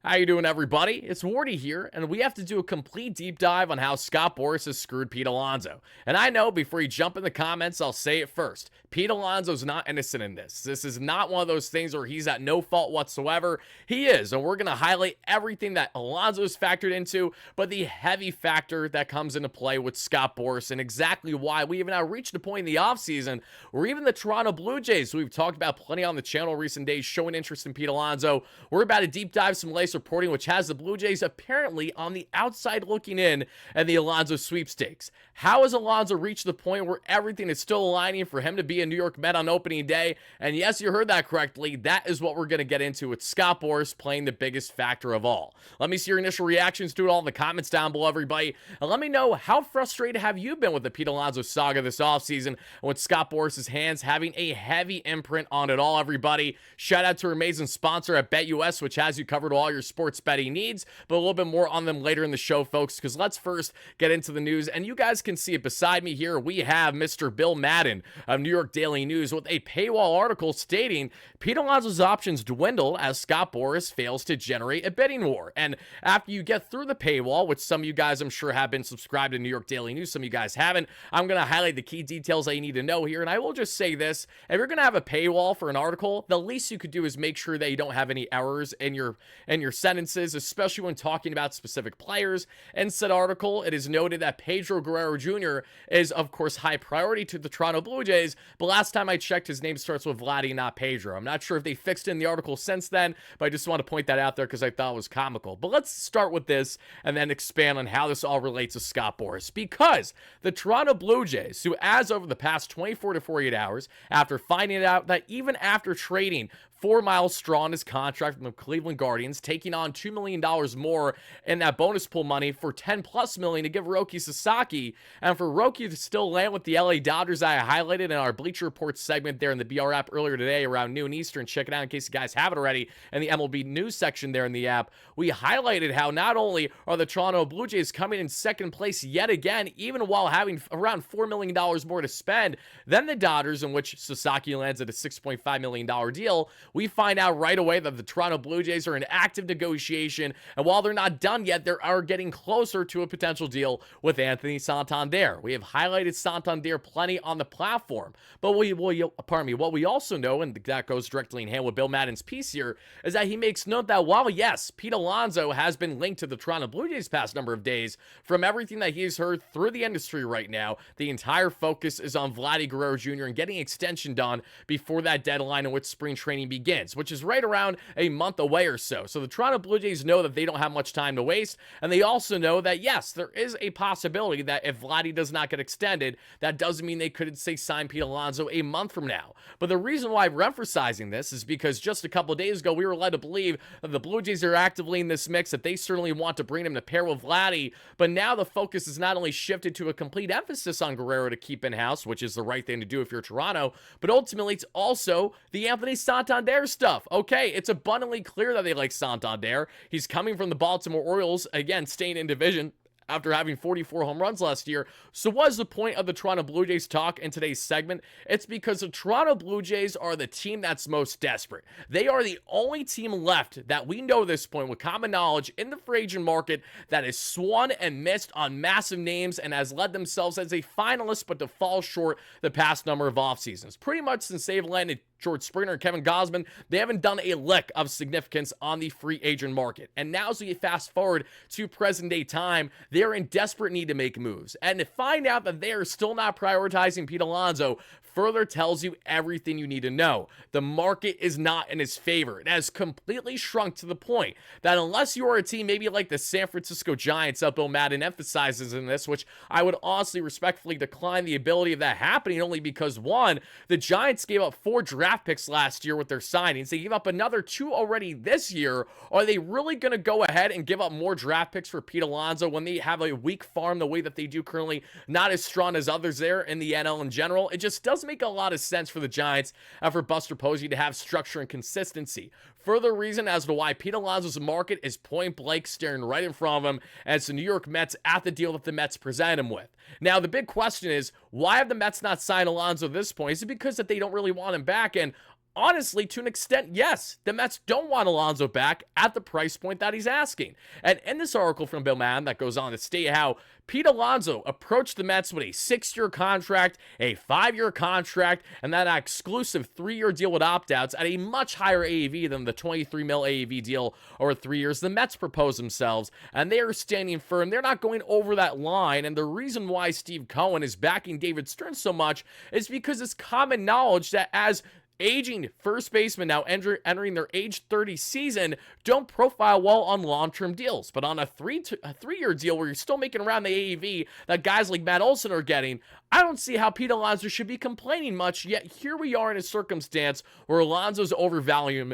How you doing, everybody? It's Wardy here, and we have to do a complete deep dive on how Scott Boras has screwed Pete Alonso. And I know, before you jump in the comments, I'll say it first. Pete Alonso's not innocent in this. This is not one of those things where he's at no fault whatsoever. He is, and we're going to highlight everything that Alonso's factored into, but the heavy factor that comes into play with Scott Boras and exactly why we even now reached a point in the offseason where even the Toronto Blue Jays, who we've talked about plenty on the channel recent days, showing interest in Pete Alonso. We're about to deep dive some latest reporting, which has the Blue Jays apparently on the outside looking in at the Alonso sweepstakes. How has Alonso reached the point where everything is still aligning for him to be a New York Met on opening day? And yes, you heard that correctly. That is what we're going to get into with Scott Boras playing the biggest factor of all. Let me see your initial reactions to it all in the comments down below, everybody. And let me know, how frustrated have you been with the Pete Alonso saga this offseason and with Scott Boras' hands having a heavy imprint on it all, everybody. Shout out to our amazing sponsor at BetUS, which has you covered all your sports betting needs, but a little bit more on them later in the show, folks, because let's first get into the news. And you guys can see it beside me here. We have Mr. Bill Madden of New York Daily News with a paywall article stating Pete Alonso's options dwindle as Scott Boras fails to generate a bidding war. And after you get through the paywall, which some of you guys I'm sure have been subscribed to New York Daily News, some of you guys haven't, I'm going to highlight the key details that you need to know here. And I will just say this: if you're going to have a paywall for an article, the least you could do is make sure that you don't have any errors in your sentences, especially when talking about specific players. In said article, it is noted that Pedro Guerrero Jr. is, of course, high priority to the Toronto Blue Jays, but last time I checked, his name starts with Vladdy, not Pedro. I'm not sure if they fixed it in the article since then, but I just want to point that out there because I thought it was comical. But let's start with this and then expand on how this all relates to Scott Boras, because the Toronto Blue Jays, who as over the past 24 to 48 hours, after finding out that even after trading 4 Miles Straw in his contract from the Cleveland Guardians, taking on $2 million more in that bonus pool money for $10+ million to give Roki Sasaki, and for Roki to still land with the LA Dodgers. I highlighted in our Bleacher Report segment there in the BR app earlier today around noon Eastern. Check it out in case you guys haven't already in the MLB news section there in the app. We highlighted how not only are the Toronto Blue Jays coming in second place yet again, even while having around $4 million more to spend than the Dodgers, in which Sasaki lands at a $6.5 million deal. We find out right away that the Toronto Blue Jays are in active negotiation, and while they're not done yet, they are getting closer to a potential deal with Anthony Santander. We have highlighted Santander plenty on the platform, but what we also know, and that goes directly in hand with Bill Madden's piece here, is that he makes note that while, yes, Pete Alonso has been linked to the Toronto Blue Jays past number of days, from everything that he's heard through the industry right now, the entire focus is on Vladdy Guerrero Jr. and getting extension done before that deadline in which spring training begins, which is right around a month away or so. So the Toronto Blue Jays know that they don't have much time to waste, and they also know that, yes, there is a possibility that if Vladdy does not get extended, that doesn't mean they couldn't, say, sign Pete Alonso a month from now. But the reason why we're emphasizing this is because just a couple of days ago, we were led to believe that the Blue Jays are actively in this mix, that they certainly want to bring him to pair with Vladdy, but now the focus is not only shifted to a complete emphasis on Guerrero to keep in-house, which is the right thing to do if you're Toronto, but ultimately it's also the Anthony Santander stuff. Okay, it's abundantly clear that they like Santander. He's coming from the Baltimore Orioles, again, staying in division after having 44 home runs last year. So what is the point of the Toronto Blue Jays talk in today's segment? It's because the Toronto Blue Jays are the team that's most desperate. They are the only team left that we know at this point with common knowledge in the free agent market that has swung and missed on massive names and has led themselves as a finalist but to fall short the past number of off seasons. Pretty much since they've landed George Springer and Kevin Gausman, they haven't done a lick of significance on the free agent market. And now, as we fast forward to present day time, they're in desperate need to make moves. And to find out that they are still not prioritizing Pete Alonso further tells you everything you need to know. The market is not in his favor. It has completely shrunk to the point that unless you are a team maybe like the San Francisco Giants, that Bill Madden emphasizes in this, which I would honestly respectfully decline the ability of that happening, only because, one, the Giants gave up 4 draft picks last year with their signings. They gave up another 2 already this year. Are they really going to go ahead and give up more draft picks for Pete Alonso when they have a weak farm the way that they do currently, not as strong as others there in the NL in general? It just doesn't make a lot of sense for the Giants and for Buster Posey to have structure and consistency. Further reason as to why Pete Alonso's market is point blank staring right in front of him as the New York Mets at the deal that the Mets present him with. Now, the big question is, why have the Mets not signed Alonso at this point? Is it because that they don't really want him back? And Honestly, to an extent, yes. The Mets don't want Alonso back at the price point that he's asking. And in this article from Bill Madden that goes on to state how Pete Alonso approached the Mets with a 6-year contract, a 5-year contract, and that exclusive 3-year deal with opt-outs at a much higher AAV than the 23 mil AAV deal over 3 years the Mets proposed themselves, and they are standing firm. They're not going over that line, and the reason why Steve Cohen is backing David Stearns so much is because it's common knowledge that as aging first basemen now entering their age 30 season don't profile well on long-term deals. But on a 3-year deal where you're still making around the AAV that guys like Matt Olson are getting, I don't see how Pete Alonso should be complaining much, yet here we are in a circumstance where Alonso's overvaluing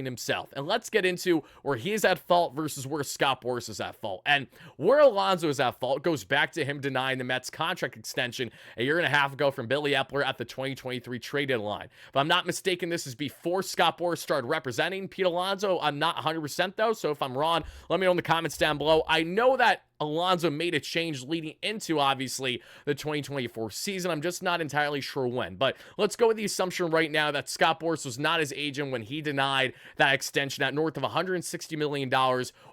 himself. And let's get into where he is at fault versus where Scott Boras is at fault. And where Alonso is at fault goes back to him denying the Mets contract extension a year and a half ago from Billy Epler at the 2023 trade deadline. If I'm not mistaken, this is before Scott Boras started representing Pete Alonso. I'm not 100% though, so if I'm wrong, let me know in the comments down below. I know that Alonso made a change leading into, obviously, the 2024 season. I'm just not entirely sure when. But let's go with the assumption right now that Scott Boras was not his agent when he denied that extension at north of $160 million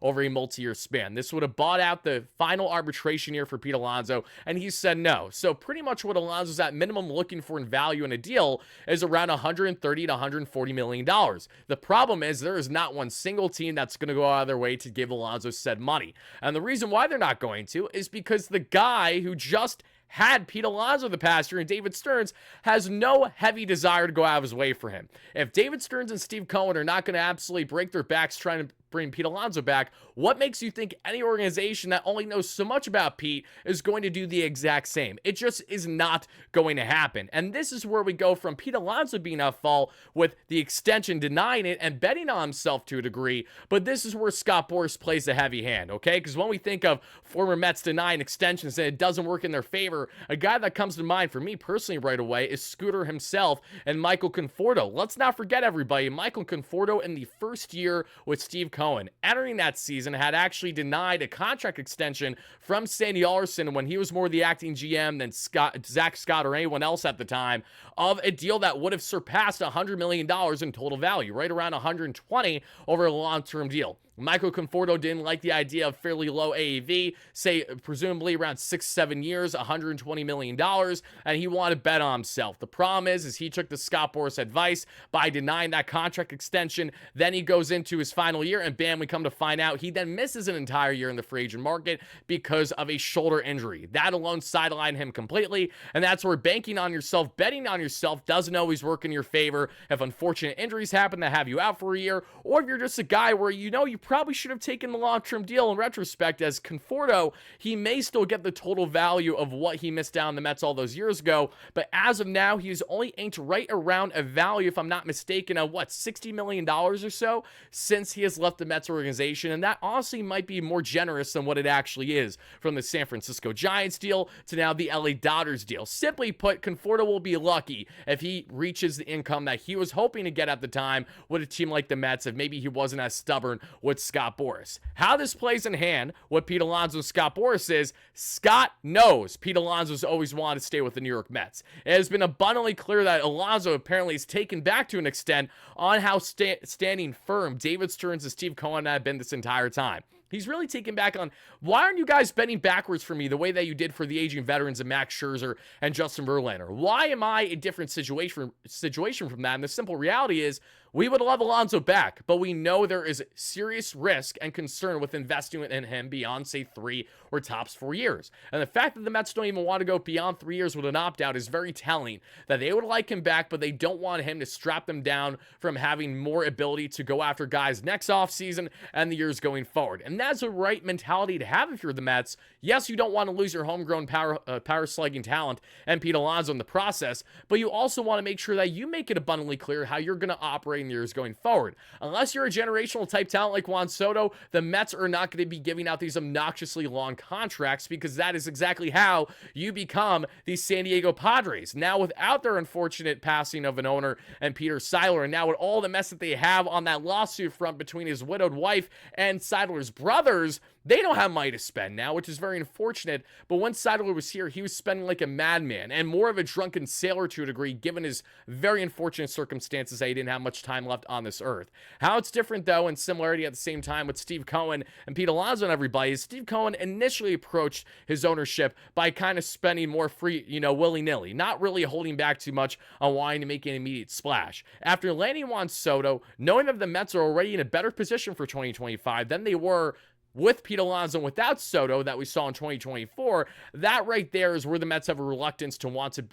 over a multi-year span. This would have bought out the final arbitration year for Pete Alonso, and he said no. So pretty much what Alonso's at minimum looking for in value in a deal is around $130 to $140 million. The problem is there is not one single team that's going to go out of their way to give Alonso said money. And the reason why they're not going to is because the guy who just had Pete Alonso the past year and David Stearns has no heavy desire to go out of his way for him. If David Stearns and Steve Cohen are not going to absolutely break their backs trying to bring Pete Alonso back, what makes you think any organization that only knows so much about Pete is going to do the exact same? It just is not going to happen. And this is where we go from Pete Alonso being at fault with the extension, denying it, and betting on himself to a degree, but this is where Scott Boras plays a heavy hand, okay? Because when we think of former Mets denying extensions and it doesn't work in their favor, a guy that comes to mind for me personally right away is Scooter himself and Michael Conforto. Let's not forget, everybody, Michael Conforto in the first year with Steve Cohen, entering that season, had actually denied a contract extension from Sandy Alderson when he was more the acting GM than Zach Scott or anyone else at the time, of a deal that would have surpassed $100 million in total value, right around 120 over a long-term deal. Michael Conforto didn't like the idea of fairly low AAV, say presumably around 6-7 years, $120 million, and he wanted to bet on himself. The problem is he took the Scott Boras advice by denying that contract extension. Then he goes into his final year, and bam, we come to find out he then misses an entire year in the free agent market because of a shoulder injury. That alone sidelined him completely, and that's where banking on yourself, betting on yourself doesn't always work in your favor if unfortunate injuries happen that have you out for a year, or if you're just a guy where you know you probably should have taken the long-term deal in retrospect. As Conforto, he may still get the total value of what he missed out on the Mets all those years ago, but as of now, he's only inked right around a value, if I'm not mistaken, of what, $60 million or so since he has left the Mets organization, and that honestly might be more generous than what it actually is, from the San Francisco Giants deal to now the LA Dodgers deal. Simply put, Conforto will be lucky if he reaches the income that he was hoping to get at the time with a team like the Mets, if maybe he wasn't as stubborn with Scott Boras. How this plays in hand, what Pete Alonso and Scott Boras is, Scott knows Pete Alonso's always wanted to stay with the New York Mets. It has been abundantly clear that Alonso apparently is taken back to an extent on how standing firm David Stearns and Steve Cohen have been this entire time. He's really taken back on, why aren't you guys bending backwards for me the way that you did for the aging veterans of Max Scherzer and Justin Verlander? Why am I a different situation from that? And the simple reality is, we would love Alonso back, but we know there is serious risk and concern with investing in him beyond, say, 3 or tops 4 years. And the fact that the Mets don't even want to go beyond 3 years with an opt-out is very telling, that they would like him back, but they don't want him to strap them down from having more ability to go after guys next offseason and the years going forward. And that's the right mentality to have if you're the Mets. Yes, you don't want to lose your homegrown power slugging talent and Pete Alonso in the process, but you also want to make sure that you make it abundantly clear how you're going to operate upcoming years going forward. Unless you're a generational type talent like Juan Soto, the Mets are not going to be giving out these obnoxiously long contracts, because that is exactly how you become the San Diego Padres. Now, without their unfortunate passing of an owner and Peter Seidler, and now with all the mess that they have on that lawsuit front between his widowed wife and Seidler's brothers, they don't have money to spend now, which is very unfortunate. But when Seidler was here, he was spending like a madman and more of a drunken sailor to a degree, given his very unfortunate circumstances that he didn't have much time left on this earth. How it's different, though, and similarity at the same time with Steve Cohen and Pete Alonso and everybody, is Steve Cohen initially approached his ownership by kind of spending more free, willy-nilly, not really holding back too much on wanting to make an immediate splash. After landing Juan Soto, knowing that the Mets are already in a better position for 2025 than they were with Pete Alonso and without Soto that we saw in 2024, that right there is where the Mets have a reluctance to want to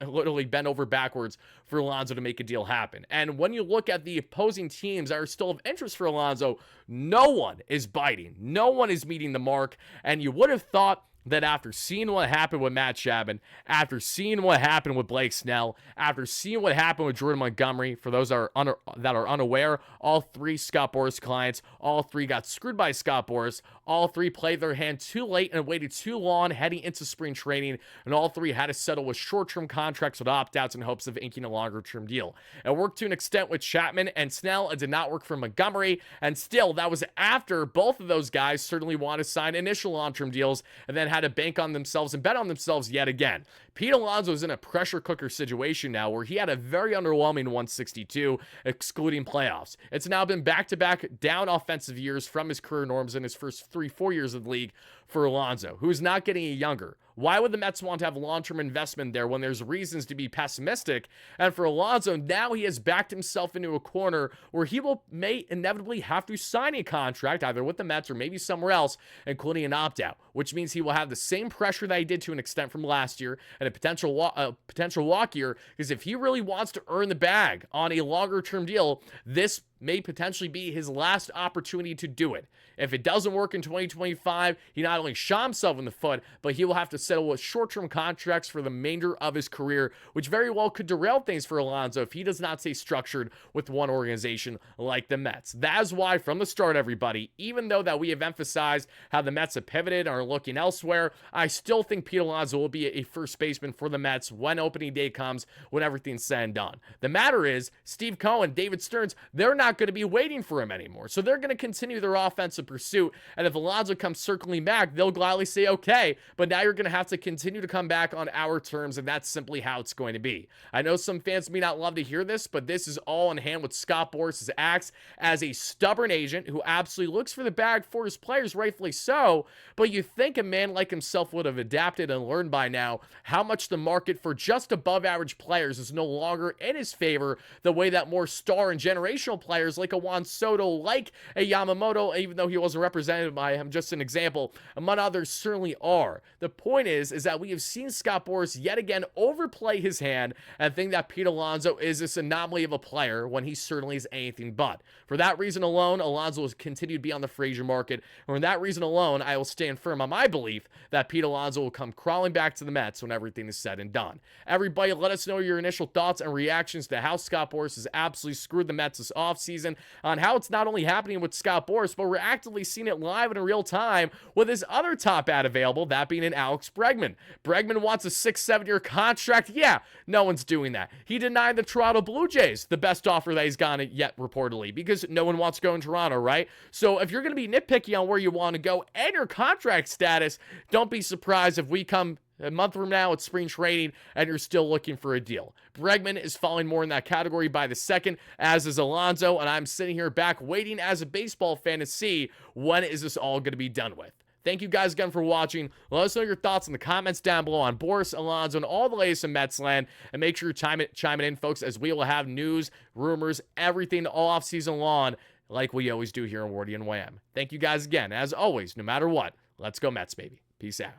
literally bend over backwards for Alonso to make a deal happen. And when you look at the opposing teams that are still of interest for Alonso, no one is biting. No one is meeting the mark. And you would have thought that after seeing what happened with Matt Chapman, after seeing what happened with Blake Snell, after seeing what happened with Jordan Montgomery, for those that are unaware, all three Scott Boras clients, all three got screwed by Scott Boras, all three played their hand too late and waited too long heading into spring training, and all three had to settle with short-term contracts with opt-outs in hopes of inking a longer-term deal. It worked to an extent with Chapman and Snell. It did not work for Montgomery, and still, that was after both of those guys certainly wanted to sign initial long-term deals and then had to bank on themselves and bet on themselves yet again. Pete Alonso is in a pressure cooker situation now where he had a very underwhelming 162, excluding playoffs. It's now been back-to-back down offensive years from his career norms in his first 3-4 years of the league for Alonso, who is not getting any younger. Why would the Mets want to have long-term investment there when there's reasons to be pessimistic? And for Alonso, now he has backed himself into a corner where he may inevitably have to sign a contract either with the Mets or maybe somewhere else, including an opt-out, which means he will have the same pressure that he did to an extent from last year and a potential walk year, because if he really wants to earn the bag on a longer-term deal, this may potentially be his last opportunity to do it. If it doesn't work in 2025, he not only shot himself in the foot, but he will have to settle with short-term contracts for the remainder of his career, which very well could derail things for Alonso if he does not stay structured with one organization like the Mets. That is why, from the start, everybody, even though that we have emphasized how the Mets have pivoted and are looking elsewhere, I still think Pete Alonso will be a first baseman for the Mets when opening day comes, when everything's said and done. The matter is, Steve Cohen, David Stearns, they're not going to be waiting for him anymore. So they're going to continue their offensive pursuit. And if Alonso comes circling back, they'll gladly say, okay, but now you're going to have to continue to come back on our terms. And that's simply how it's going to be. I know some fans may not love to hear this, but this is all in hand with Scott Boras' acts as a stubborn agent who absolutely looks for the bag for his players, rightfully so. But you think a man like himself would have adapted and learned by now how much the market for just above average players is no longer in his favor, the way that more star and generational players like a Juan Soto, like a Yamamoto, even though he wasn't represented by him, just an example, among others certainly are. The point is that we have seen Scott Boras yet again overplay his hand and think that Pete Alonso is this anomaly of a player when he certainly is anything but. For that reason alone, Alonso will continue to be on the Frazier market, and for that reason alone, I will stand firm on my belief that Pete Alonso will come crawling back to the Mets when everything is said and done. Everybody, let us know your initial thoughts and reactions to how Scott Boras has absolutely screwed the Mets this offseason, on how it's not only happening with Scott Boras, but we're actively seeing it live and in real time with his other top ad available, that being an Alex Bregman. Bregman wants a 6-7 year contract. Yeah, no one's doing that. He denied the Toronto Blue Jays the best offer that he's gotten yet, reportedly, because no one wants to go in Toronto, right? So if you're going to be nitpicky on where you want to go and your contract status, don't be surprised if we come a month from now, it's spring training, and you're still looking for a deal. Bregman is falling more in that category by the second, as is Alonso, and I'm sitting here back waiting as a baseball fan to see when is this all going to be done with. Thank you guys again for watching. Let us know your thoughts in the comments down below on Boras, Alonso, and all the latest in Mets land. And make sure you're chiming in, folks, as we will have news, rumors, everything all off-season long, like we always do here on WardyNYM. Thank you guys again. As always, no matter what, let's go Mets, baby. Peace out.